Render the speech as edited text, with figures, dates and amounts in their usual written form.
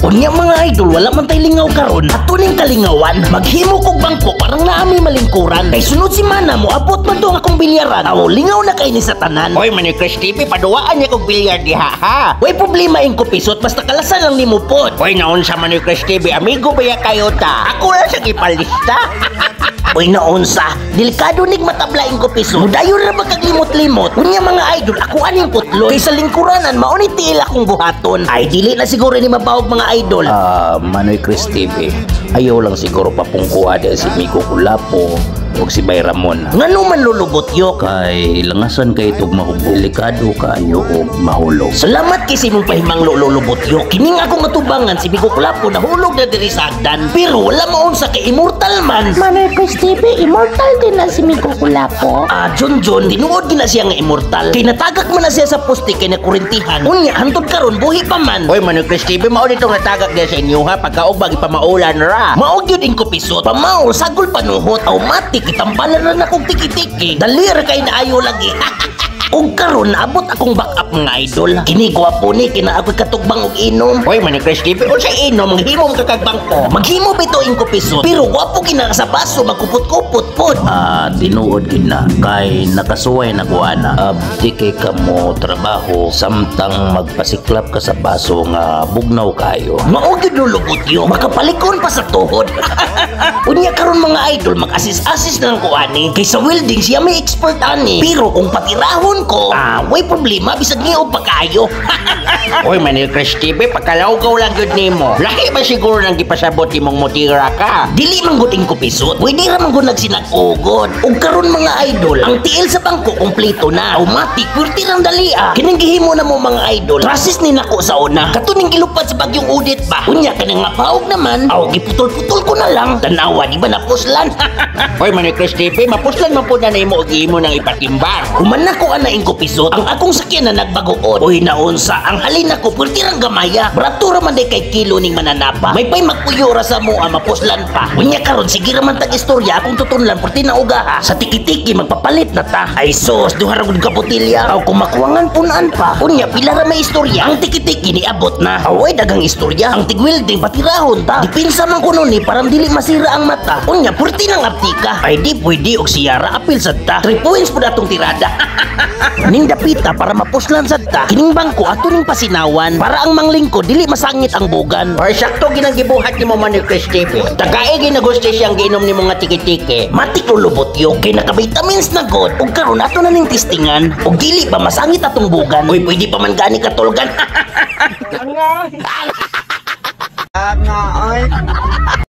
Unya mga idol, wala man tay lingaw karon. Ato ning kalingawan, maghimo kog bangko parang naami malingkuran. Kay sunod si mana mo abot man to akong bilyaran. Aw lingaw na kay ni sa tanan. Oy man ni Chris TV, paduwaan niya kog bilyar diha ha. Way problema ing kupisot basta kalasan lang nimo pod. Oy naunsa man ni Chris TV, amigo ba ya kayo ta? Ako lang sa gipalista. Uy naunsa, delikado nig matablaing ko piso. Dayon ra magkaglimot-limot. Unya mga idol, ako aning putlon. Kay sa lingkuranan mao ni tiil akong buhaton. Ay dili na siguro ni mabawog mga idol. Manoy Chris TV, ayaw lang siguro papungkuha dahil si Miko Kulapo o si Bay Ramon. Ngano man lulubot yo? Kay langasan kay itong mahubog. Delikado kaayo o mahulog. Salamat kay simong pahimang lulubot yo. Kining akong atubangan si Miko Kulapo nahulog na diri sa agdan. Pero wala maunsa kay immortal man. Manoy Chris TV, immortal din na si Miko Kulapo. John, tinuod gina siya nga immortal. Kay natagak man na siya sa poste kay nakurintihan. Unya, hantod karon buhi pa man. Oy man ni Chris TV, mao dito natagak diya sa inyo ha. Pagkaog bagi pamaulan ra. Maog yun ang kupisot. Pamaol, sagol panuhot. Automatic, itambalan na akong tiki-tiki. Dali ra kay naayo lagi. Og karon naabot akong backup mga idol. Kini gwapo ni kina ako katugbang og inom. Oy man ni Chris TV, unsa inom maghimom ka kag bangko. Maghimo bito ing kupisot. Pero gwapo kina sa baso magkupot-kupot pod. Tinuod gina kay nakasuway na kuana. Abdi kay kamo trabaho samtang magpasiklap ka sa baso nga bugnaw kayo. Maog yun lulubot yo. Makapalikon pa sa tuhod. Unya karon mga idol mag-assist na lang ko ani. Kay sa welding siya may expert ani. Pero kung patirahon ko, way problema bisag niyo pa kayo. Oy man ni Chris TV, pagkalawgaw lang gud nimo. Lahi ba siguro nang gipasabot imong motira ka? Dili man gud ing kupisot. Pwede ra man gud nagsinag-ugod. Og karon mga idol, ang tiil sa bangko kompleto na. Automatic, pwerte rang dalia. Kining gihimo na mo mga idol. Process ni nako sa una. Katuning gilupad sa bagyong udit ba. Unya kanang mapahog naman, giputol-putol ko na lang. Tanawa di ba napuslan? Oy man ni Chris TV, mapuslan man pud na nimo og imo nang ipatimbang. Human na ko ana ing kupisot. Ang akong sakyan na nagbagoon. Uy naunsa, ang halin ako pwerte rang gamaya. Brato ra man day kay kilo ning mananapa. May pay magpuyo ra sa mo mapuslan pa. Unya karon sige ra man tag istorya akong tutunlan pwerte na ugaha. Sa tiki-tiki magpapalit na ta. Ay sos, duha ra gud ka botelya. Aw kung makuwangan punan pa. Unya pila ra may istorya. Ang tiki-tiki ni abot na. Away dagang istorya. Ang tigwelding patirahon ta. Dipinsa man kuno ni parang dili masira ang mata. Unya pwerte nang aptika. Ay di pwede og siyara apil sad ta. 3 points pud atong tirada. Ning dapita para mapuslan sad ta. Kining bangko ato ning pasinawan para ang manglingkod dili masangit ang bugan. Or sakto ginang-gibuhat nimo man ni Chris TV. Tagay ginagusto siyang giinom nimo nga tiki-tiki. Matik lulubot yo kay naka-vitamins na god. Og karon ato na ning testingan. Og dili ba masangit atong bugan. Uy pwede pa man gani katulgan. Nga, oy.